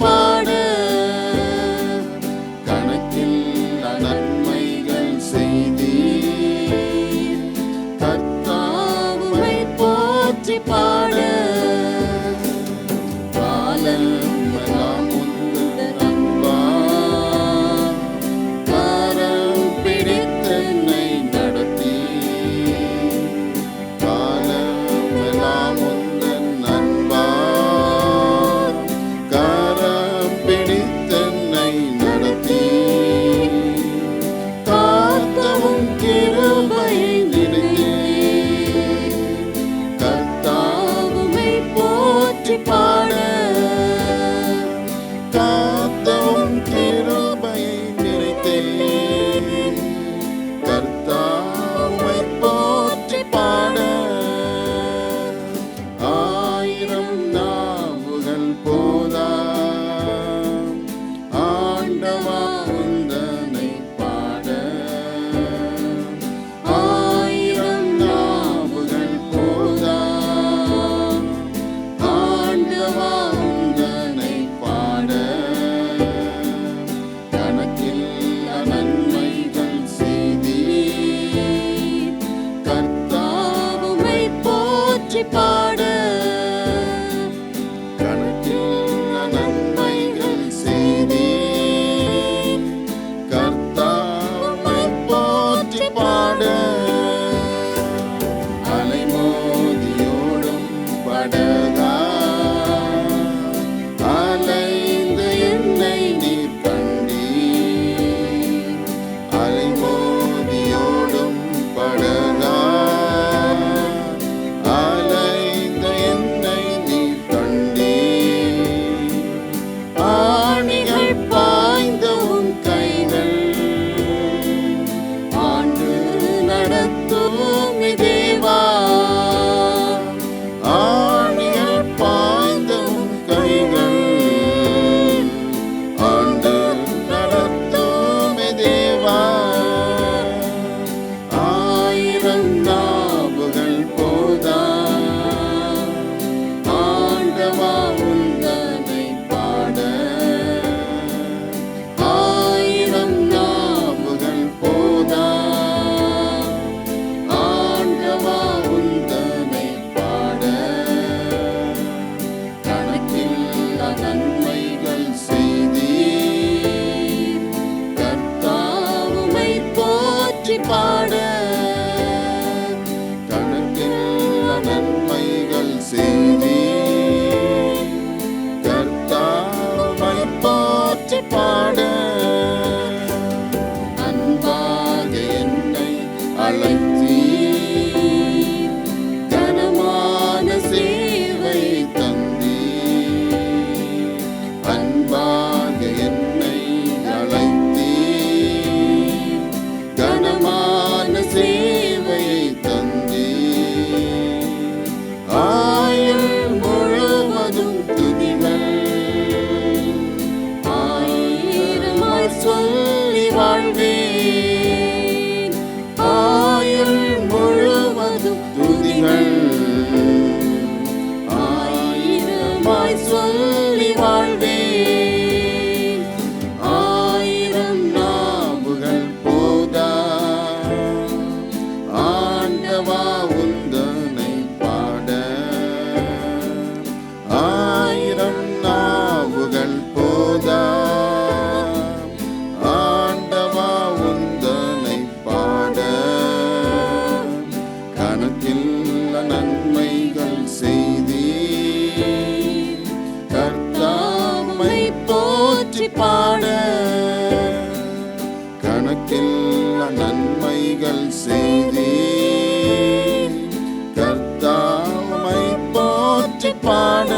பாட கணக்கில்லா நன்மைகள் செய்தீர். கர்த்தாவை போற்றி பாட காலமெல்லாம் உந்தன் அன்பால் கரம் பிடித்தென்னை நடத்தீர். காலமெல்லாம் உந்தன் அன்பால் கரம் பிடித்தென்னை நடத்தீர். காத்தவும் கிருபையை நினைத்தேன். கர்த்தாவை போற்றி பாட காத்தவும் கிருபையை நினைத்தேன். கர்த்தாவை போற்றி பாட ஆயிரம் நாவுகள் போதா ஆண்டவா உந்தனை பாட. ஆயிரம் நாவுகள் போதா ஆண்டவா உந்தனை பாட. கணக்கில்லா நன்மைகள் செய்தீர். கர்த்தாவை போற்றி பாட கணக்கில்லா நன்மைகள் செய்தீர். கர்த்தாவை போற்றி பாட அலைமோதியோடும் படகா அலைந்த என்னை நீர் கண்டீர். அலைமோதியோடும் படகா அலைந்த என்னை நீர் கண்டீர். ஆணிகள் பாய்ந்த உன் கைகள் ஆண்டு நடத்தும் தேவா. ஆணிகள் பாய்ந்த உன் கைகள் ஆண்டு நடத்தும் தேவா. ஆயிரம் நாவுகள் போதா ஆண்டவா உந்தனை பாட. ஆயிரம் நாவுகள் போதா ஆண்டவா உந்தனை பாட. கணக்கில்லா நன்மைகள் செய்தீர். கர்த்தாவை போற்றி பாட கணக்கில்லா நன்மைகள் செய்தீர். கர்த்தாவை போற்றி பாட அன்பாக என்னை அழைத்தீர். கனமான சேவை தந்தீர். அன்பாக என்னை அழைத்தீர். கனமான சேவையை தந்தீர். ஆயுள் முழுவதும் துதிகள் ஆயிரமாய் சொல்லி வாழ்வேன். ஆயுள் முழுவதும் துதிகள் ஆயிரமாய் சொல்லி வாழ்வேன். ஆயிரம் நாவுகள் போதா ஆண்டவா உந்தனை பாட. ஆயிரம் நாவுகள் போதா ஆண்டவா உந்தனை பாட. கணக்கில்லா நன்மைகள் செய்தீர். கர்த்தாவை போற்றி பாட கணக்கில்லா நன்மைகள் செய்தீர். கர்த்தாவை போற்றி பாட